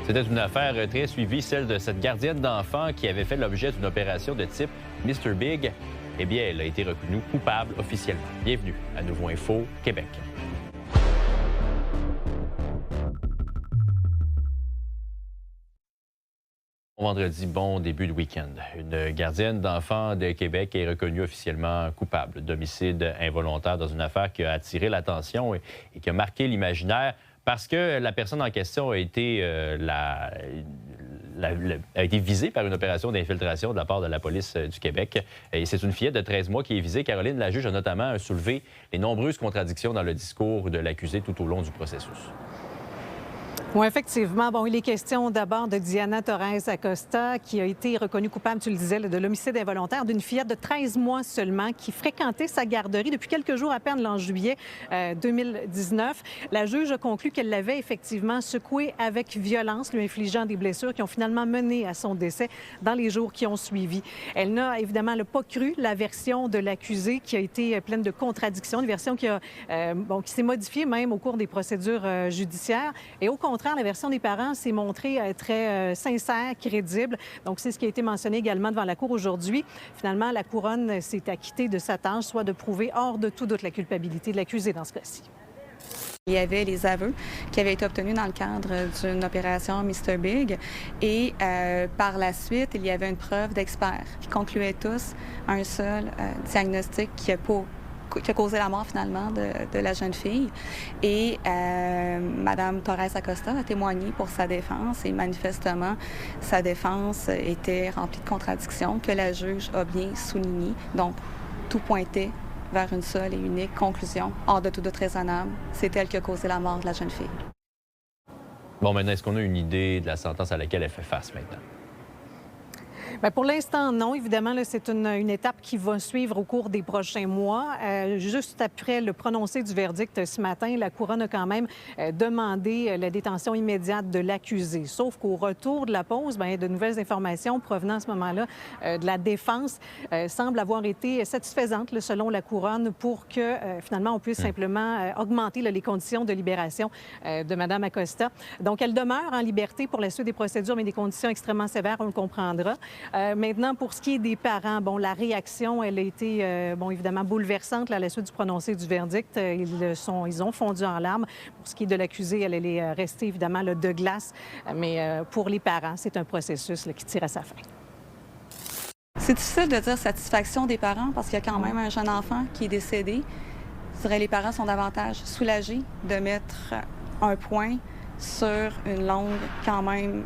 C'était une affaire très suivie, celle de cette gardienne d'enfant qui avait fait l'objet d'une opération de type Mr. Big. Eh bien, elle a été reconnue coupable officiellement. Bienvenue à Nouveau Info Québec. Vendredi, bon début de week-end. Une gardienne d'enfants de Québec est reconnue officiellement coupable d'homicide involontaire dans une affaire qui a attiré l'attention et qui a marqué l'imaginaire parce que la personne en question a été, a été visée par une opération d'infiltration de la part de la police du Québec. Et c'est une fillette de 13 mois qui est visée. Caroline, la juge, a notamment soulevé les nombreuses contradictions dans le discours de l'accusé tout au long du processus. Oui, effectivement. Bon, il est question d'abord de Diana Torres Acosta, qui a été reconnue coupable, tu le disais, de l'homicide involontaire d'une fillette de 13 mois seulement qui fréquentait sa garderie depuis quelques jours à peine, en juillet 2019. La juge a conclu qu'elle l'avait effectivement secouée avec violence, lui infligeant des blessures qui ont finalement mené à son décès dans les jours qui ont suivi. Elle n'a évidemment pas cru la version de l'accusé qui a été pleine de contradictions, une version qui s'est modifiée même au cours des procédures judiciaires. Et au contraire, la version des parents s'est montrée très sincère, crédible. Donc, c'est ce qui a été mentionné également devant la Cour aujourd'hui. Finalement, la Couronne s'est acquittée de sa tâche, soit de prouver hors de tout doute la culpabilité de l'accusé dans ce cas-ci. Il y avait les aveux qui avaient été obtenus dans le cadre d'une opération Mr. Big et par la suite, il y avait une preuve d'experts qui concluaient tous un seul diagnostic qui a causé la mort finalement de la jeune fille. Et Mme Torres Acosta a témoigné pour sa défense et manifestement, sa défense était remplie de contradictions que la juge a bien soulignées. Donc, tout pointait vers une seule et unique conclusion, hors de tout doute raisonnable. C'est elle qui a causé la mort de la jeune fille. Bon, maintenant, est-ce qu'on a une idée de la sentence à laquelle elle fait face maintenant? Bien, pour l'instant, non. Évidemment, là, c'est une étape qui va suivre au cours des prochains mois. Juste après le prononcé du verdict ce matin, la Couronne a quand même demandé la détention immédiate de l'accusé. Sauf qu'au retour de la pause, bien, de nouvelles informations provenant à ce moment-là de la défense semblent avoir été satisfaisantes, là, selon la Couronne, pour que finalement on puisse simplement augmenter là, les conditions de libération de Mme Acosta. Donc, elle demeure en liberté pour la suite des procédures, mais des conditions extrêmement sévères, on le comprendra. Maintenant, pour ce qui est des parents, bon, la réaction, elle a été, évidemment bouleversante là, à la suite du prononcé du verdict. Ils ont fondu en larmes. Pour ce qui est de l'accusé, elle est restée évidemment là, de glace. Mais pour les parents, c'est un processus là, qui tire à sa fin. C'est difficile de dire satisfaction des parents parce qu'il y a quand même un jeune enfant qui est décédé. Je dirais les parents sont davantage soulagés de mettre un point sur une longue, quand même,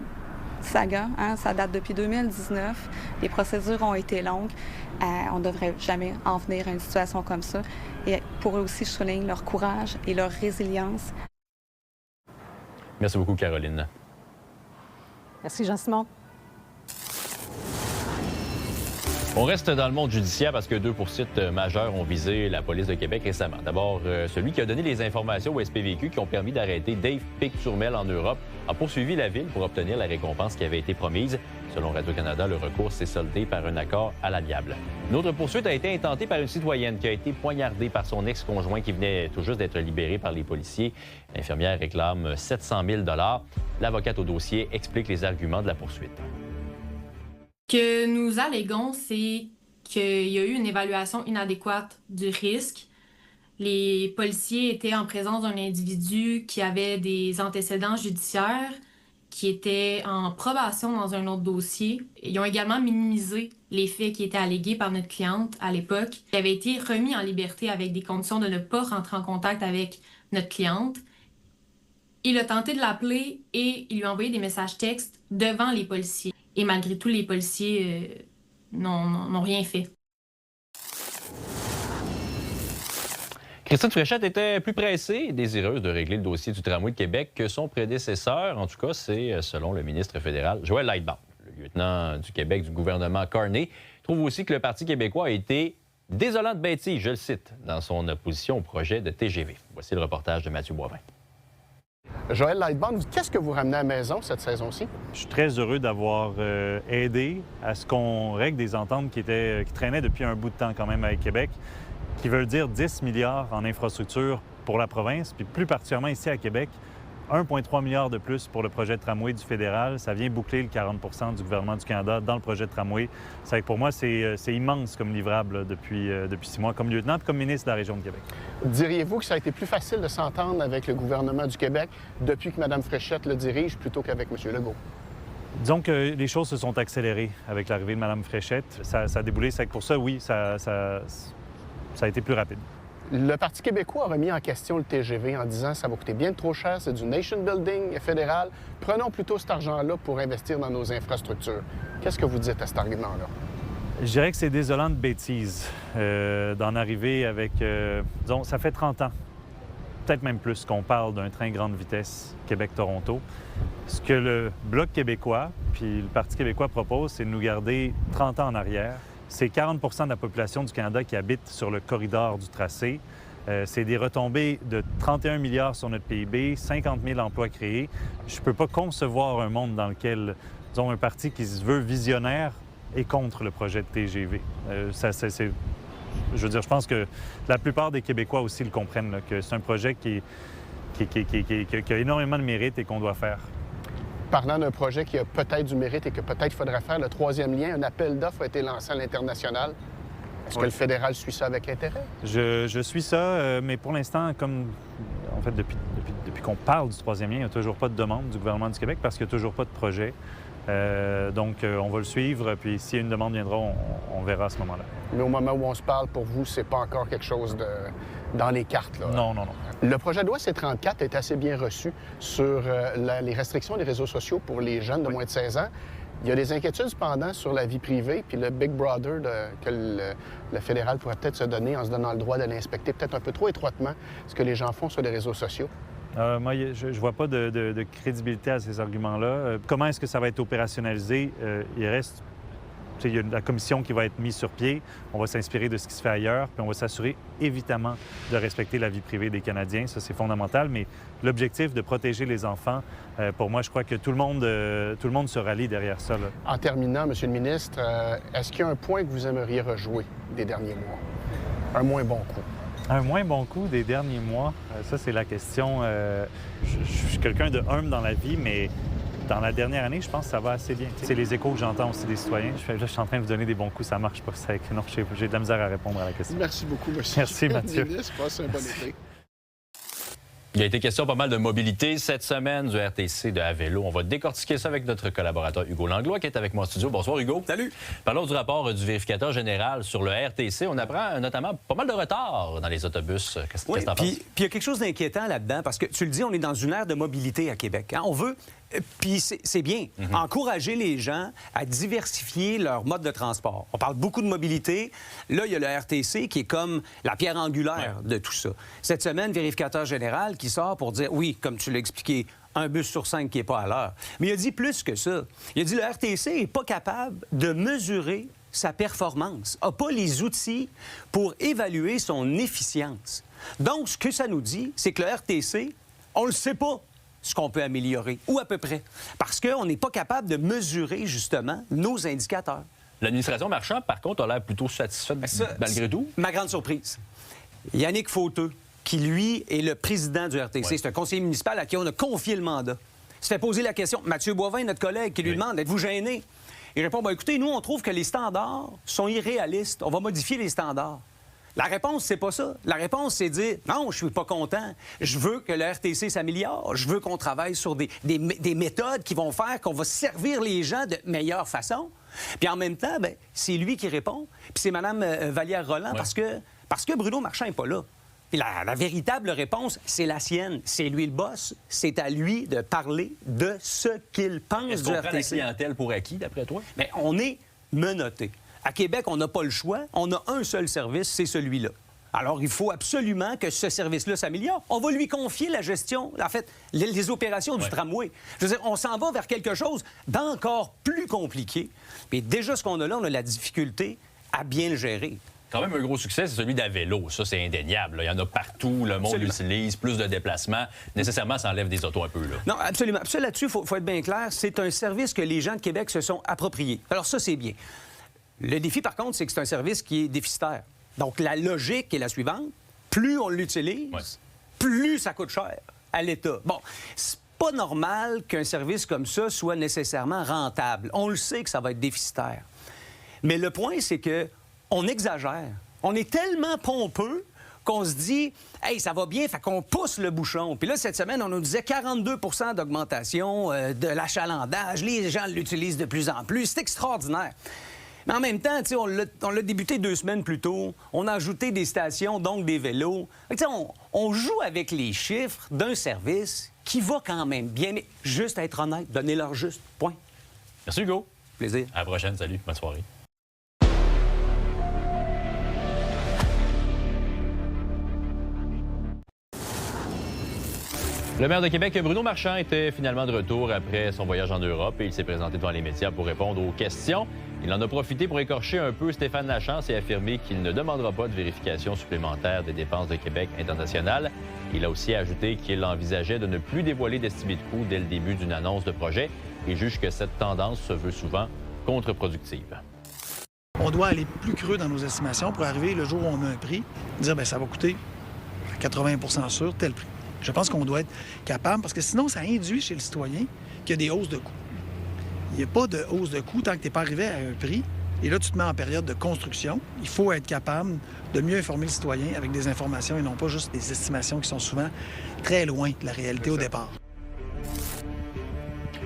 saga, hein? Ça date depuis 2019. Les procédures ont été longues. On ne devrait jamais en venir à une situation comme ça. Et pour eux aussi, je souligne leur courage et leur résilience. Merci beaucoup, Caroline. Merci, Jean-Simon. On reste dans le monde judiciaire parce que deux poursuites majeures ont visé la police de Québec récemment. D'abord, celui qui a donné les informations au SPVQ qui ont permis d'arrêter Dave Picturmel en Europe a poursuivi la ville pour obtenir la récompense qui avait été promise. Selon Radio-Canada, le recours s'est soldé par un accord à l'amiable. Une autre poursuite a été intentée par une citoyenne qui a été poignardée par son ex-conjoint qui venait tout juste d'être libéré par les policiers. L'infirmière réclame 700 000 $. L'avocate au dossier explique les arguments de la poursuite. Ce que nous alléguons, c'est qu'il y a eu une évaluation inadéquate du risque. Les policiers étaient en présence d'un individu qui avait des antécédents judiciaires, qui était en probation dans un autre dossier. Ils ont également minimisé les faits qui étaient allégués par notre cliente à l'époque. Il avait été remis en liberté avec des conditions de ne pas rentrer en contact avec notre cliente. Il a tenté de l'appeler et il lui a envoyé des messages textes devant les policiers. Et malgré tout, les policiers n'ont rien fait. Christine Fréchette était plus pressée et désireuse de régler le dossier du tramway de Québec que son prédécesseur. En tout cas, c'est selon le ministre fédéral Joël Lightbound. Le lieutenant du Québec du gouvernement Carney trouve aussi que le Parti québécois a été désolant de bêtises, je le cite, dans son opposition au projet de TGV. Voici le reportage de Mathieu Boivin. Joël Lightbound, qu'est-ce que vous ramenez à la maison cette saison-ci? Je suis très heureux d'avoir aidé à ce qu'on règle des ententes qui traînaient depuis un bout de temps quand même avec Québec, qui veulent dire 10 milliards en infrastructure pour la province, puis plus particulièrement ici à Québec, 1,3 milliard de plus pour le projet de tramway du fédéral. Ça vient boucler le 40 % du gouvernement du Canada dans le projet de tramway. Ça fait que pour moi, c'est immense comme livrable depuis 6 mois, comme lieutenant et comme ministre de la Région de Québec. Diriez-vous que ça a été plus facile de s'entendre avec le gouvernement du Québec depuis que Mme Fréchette le dirige plutôt qu'avec M. Legault? Disons que les choses se sont accélérées avec l'arrivée de Mme Fréchette. Ça a déboulé. C'est que pour ça, oui, ça a été plus rapide. Le Parti québécois a remis en question le TGV en disant que ça va coûter bien trop cher, c'est du nation building fédéral. Prenons plutôt cet argent-là pour investir dans nos infrastructures. Qu'est-ce que vous dites à cet argument-là? Je dirais que c'est désolant de bêtise d'en arriver avec... disons, ça fait 30 ans, peut-être même plus, qu'on parle d'un train grande vitesse Québec-Toronto. Ce que le Bloc québécois puis le Parti québécois propose, c'est de nous garder 30 ans en arrière. C'est 40 % de la population du Canada qui habite sur le corridor du tracé. C'est des retombées de 31 milliards sur notre PIB, 50 000 emplois créés. Je ne peux pas concevoir un monde dans lequel, disons, un parti qui se veut visionnaire est contre le projet de TGV. Je veux dire, je pense que la plupart des Québécois aussi le comprennent, là, que c'est un projet qui a énormément de mérite et qu'on doit faire. Parlant d'un projet qui a peut-être du mérite et que peut-être faudrait faire, le troisième lien, un appel d'offres a été lancé à l'international. Est-ce que le fédéral suit ça avec intérêt? Je suis ça, mais pour l'instant, comme en fait depuis qu'on parle du troisième lien, il n'y a toujours pas de demande du gouvernement du Québec parce qu'il n'y a toujours pas de projet. Donc, on va le suivre, puis si une demande viendra, on verra à ce moment-là. Mais au moment où on se parle, pour vous, c'est pas encore quelque chose dans les cartes, là? Non. Le projet de loi C-34 est assez bien reçu sur les restrictions des réseaux sociaux pour les jeunes de moins de 16 ans. Il y a des inquiétudes, cependant, sur la vie privée, puis le Big Brother que le fédéral pourrait peut-être se donner en se donnant le droit de l'inspecter peut-être un peu trop étroitement, ce que les gens font sur les réseaux sociaux. Moi, je ne vois pas de crédibilité à ces arguments-là. Comment est-ce que ça va être opérationnalisé? Il reste... Il y a la commission qui va être mise sur pied. On va s'inspirer de ce qui se fait ailleurs, puis on va s'assurer, évidemment, de respecter la vie privée des Canadiens. Ça, c'est fondamental. Mais l'objectif de protéger les enfants, pour moi, je crois que tout le monde se rallie derrière ça, là. En terminant, M. le ministre, est-ce qu'il y a un point que vous aimeriez rejouer des derniers mois? Un moins bon coup? Un moins bon coup des derniers mois, ça, c'est la question. Je suis quelqu'un de humble dans la vie, mais dans la dernière année, je pense que ça va assez bien. C'est les échos que j'entends aussi des citoyens. Je suis en train de vous donner des bons coups, ça marche pas. Non, j'ai de la misère à répondre à la question. Merci beaucoup, M. Merci, Mathieu. Passez un bon été. Il a été question pas mal de mobilité cette semaine, du RTC, de à vélo. On va décortiquer ça avec notre collaborateur Hugo Langlois qui est avec moi en studio. Bonsoir, Hugo. Salut. Parlons du rapport du vérificateur général sur le RTC. On apprend notamment pas mal de retard dans les autobus. Qu'est-ce que t'en penses? Puis il y a quelque chose d'inquiétant là-dedans parce que, tu le dis, on est dans une ère de mobilité à Québec. Hein? On veut... Puis c'est bien, encourager les gens à diversifier leur mode de transport. On parle beaucoup de mobilité. Là, il y a le RTC qui est comme la pierre angulaire de tout ça. Cette semaine, vérificateur général qui sort pour dire, oui, comme tu l'as expliqué, un bus sur 5 qui n'est pas à l'heure. Mais il a dit plus que ça. Il a dit le RTC n'est pas capable de mesurer sa performance, n'a pas les outils pour évaluer son efficience. Donc, ce que ça nous dit, c'est que le RTC, on ne le sait pas ce qu'on peut améliorer, ou à peu près, parce qu'on n'est pas capable de mesurer, justement, nos indicateurs. L'administration Marchand, par contre, a l'air plutôt satisfaite malgré tout. Ma grande surprise. Yannick Fauteux, qui, lui, est le président du RTC. C'est un conseiller municipal à qui on a confié le mandat. Il se fait poser la question. Mathieu Boivin, notre collègue, qui lui demande, êtes-vous gêné? Il répond, écoutez, nous, on trouve que les standards sont irréalistes. On va modifier les standards. La réponse, c'est pas ça. La réponse, c'est de dire non, je suis pas content. Je veux que le RTC s'améliore. Je veux qu'on travaille sur des méthodes qui vont faire qu'on va servir les gens de meilleure façon. Puis en même temps, c'est lui qui répond. Puis c'est Mme Vallière-Roland parce que Bruno Marchand n'est pas là. Puis la véritable réponse, c'est la sienne. C'est lui le boss. C'est à lui de parler de ce qu'il pense Est-ce du qu'on prend la RTC. clientèle pour acquis, d'après toi? Mais on est menotté. À Québec, on n'a pas le choix. On a un seul service, c'est celui-là. Alors, il faut absolument que ce service-là s'améliore. On va lui confier la gestion, en fait, les opérations du tramway. Je veux dire, on s'en va vers quelque chose d'encore plus compliqué. Mais déjà, ce qu'on a là, on a la difficulté à bien le gérer. Quand même, un gros succès, c'est celui d'à vélo. Ça, c'est indéniable, là. Il y en a partout. Le monde l'utilise, plus de déplacements. Nécessairement, ça enlève des autos un peu, là. Non, absolument. Ça, là-dessus, il faut être bien clair. C'est un service que les gens de Québec se sont appropriés. Alors ça, c'est bien. Le défi, par contre, c'est que c'est un service qui est déficitaire. Donc, la logique est la suivante. Plus on l'utilise, plus ça coûte cher à l'État. Bon, pas normal qu'un service comme ça soit nécessairement rentable. On le sait que ça va être déficitaire. Mais le point, c'est qu'on exagère. On est tellement pompeux qu'on se dit « Hey, ça va bien, fait qu'on pousse le bouchon. » Puis là, cette semaine, on nous disait 42 % d'augmentation de l'achalandage. Les gens l'utilisent de plus en plus. C'est extraordinaire. Mais en même temps, on l'a débuté 2 semaines plus tôt. On a ajouté des stations, donc des vélos. On joue avec les chiffres d'un service qui va quand même bien. Mais juste être honnête, donnez-leur juste. Point. Merci, Hugo. Plaisir. À la prochaine. Salut. Bonne soirée. Le maire de Québec, Bruno Marchand, était finalement de retour après son voyage en Europe et il s'est présenté devant les médias pour répondre aux questions. Il en a profité pour écorcher un peu Stéphane Lachance et affirmer qu'il ne demandera pas de vérification supplémentaire des dépenses de Québec international. Il a aussi ajouté qu'il envisageait de ne plus dévoiler d'estimé de coût dès le début d'une annonce de projet et juge que cette tendance se veut souvent contre-productive. On doit aller plus creux dans nos estimations pour arriver le jour où on met un prix, dire bien, ça va coûter à 80 % sûr tel prix. Je pense qu'on doit être capable, parce que sinon, ça induit chez le citoyen qu'il y a des hausses de coûts. Il n'y a pas de hausse de coûts tant que tu n'es pas arrivé à un prix. Et là, tu te mets en période de construction. Il faut être capable de mieux informer le citoyen avec des informations et non pas juste des estimations qui sont souvent très loin de la réalité au départ.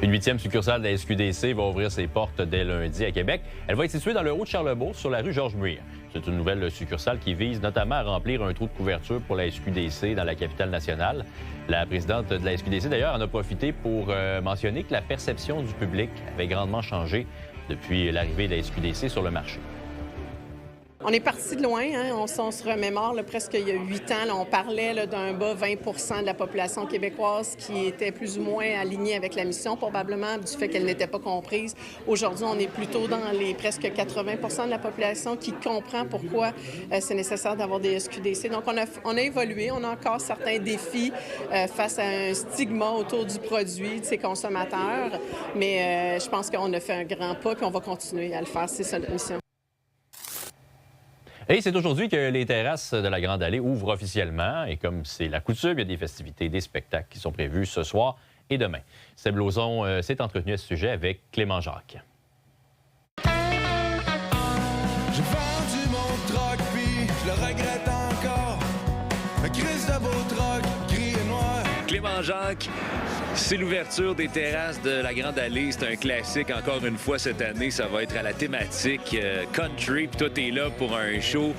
Une 8e succursale de la SQDC va ouvrir ses portes dès lundi à Québec. Elle va être située dans le Haut-de-Charlebourg, sur la rue Georges-Muir. C'est une nouvelle succursale qui vise notamment à remplir un trou de couverture pour la SQDC dans la capitale nationale. La présidente de la SQDC, d'ailleurs, en a profité pour mentionner que la perception du public avait grandement changé depuis l'arrivée de la SQDC sur le marché. On est parti de loin, hein? On se remémore presque il y a 8 ans. Là, on parlait d'un bas 20 % de la population québécoise qui était plus ou moins alignée avec la mission, probablement du fait qu'elle n'était pas comprise. Aujourd'hui, on est plutôt dans les presque 80 % de la population qui comprend pourquoi c'est nécessaire d'avoir des SQDC. Donc, on a évolué. On a encore certains défis face à un stigma autour du produit de ces consommateurs. Mais je pense qu'on a fait un grand pas et on va continuer à le faire. C'est ça notre mission. Et c'est aujourd'hui que les terrasses de la Grande Allée ouvrent officiellement. Et comme c'est la coutume, il y a des festivités, des spectacles qui sont prévus ce soir et demain. Seb Lauzon s'est entretenu à ce sujet avec Clément Jacques. J'ai vendu mon troc, puis je le regrette encore. Un crise de beau troc, gris et noir. Clément Jacques, c'est l'ouverture des terrasses de la Grande Allée. C'est un classique encore une fois cette année. Ça va être à la thématique country. Puis toi, t'es là pour un show.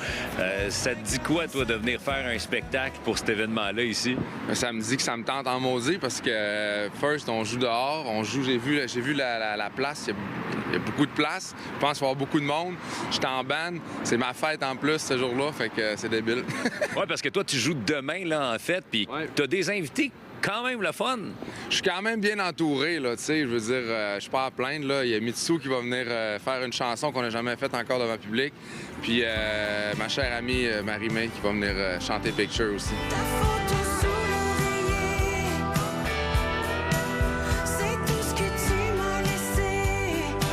Ça te dit quoi, toi, de venir faire un spectacle pour cet événement-là ici? Ça me dit que ça me tente en maudit parce que, first, on joue dehors. J'ai vu la place. Il y a beaucoup de place. Je pense qu'il va y avoir beaucoup de monde. Je suis en band. C'est ma fête en plus ce jour-là. Fait que c'est débile. Oui, parce que toi, tu joues demain, là, en fait. Puis t'as des invités quand même le fun. Je suis quand même bien entouré, là, tu sais, je veux dire, je suis pas à plaindre, là. Il y a Mitsu qui va venir faire une chanson qu'on n'a jamais faite encore devant le public. Puis ma chère amie Marie-May qui va venir chanter Picture aussi.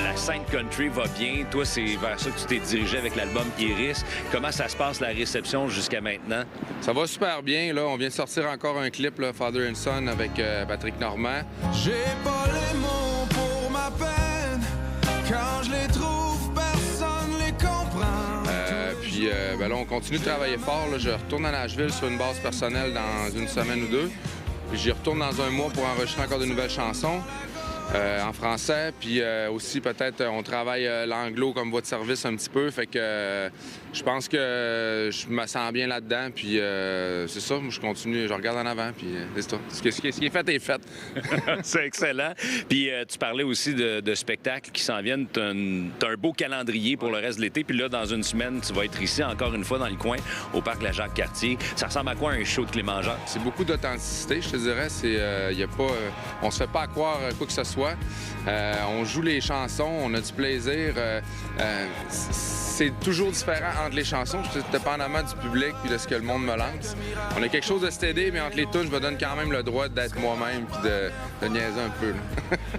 La scène country va bien. Toi, c'est vers ça que tu t'es dirigé avec l'album Iris. Comment ça se passe, la réception, jusqu'à maintenant? Ça va super bien, là. On vient de sortir encore un clip, là, Father and Son, avec Patrick Normand. J'ai pas les mots pour ma peine. Quand je les trouve, personne les comprend. Puis là, on continue de travailler fort. Là. Je retourne à Nashville sur une base personnelle dans une semaine ou deux. Puis j'y retourne dans un mois pour enregistrer encore de nouvelles chansons. En français, puis aussi peut-être on travaille l'anglo comme voix de service un petit peu, fait que je pense que je me sens bien là-dedans, puis c'est ça, moi je continue, je regarde en avant, puis c'est ça. Ce qui est fait est fait. C'est excellent. Puis tu parlais aussi de spectacles qui s'en viennent. T'as un beau calendrier pour le reste de l'été, puis là, dans une semaine, tu vas être ici, encore une fois, dans le coin, au Parc La Jacques-Cartier. Ça ressemble à quoi un show de Clément Jacques? C'est beaucoup d'authenticité, je te dirais. Y a pas, on se fait pas croire quoi que ce soit. On joue les chansons, on a du plaisir. C'est toujours différent entre les chansons, dépendamment du public et de ce que le monde me lance. On a quelque chose de stédé, mais entre les tunes, je me donne quand même le droit d'être moi-même et de niaiser un peu.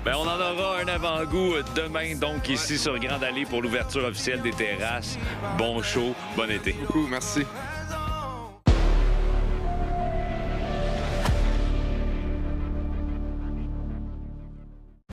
Bien, on en aura un avant-goût demain, donc ici sur Grande Allée pour l'ouverture officielle des terrasses. Bon show, bon été. Beaucoup, merci.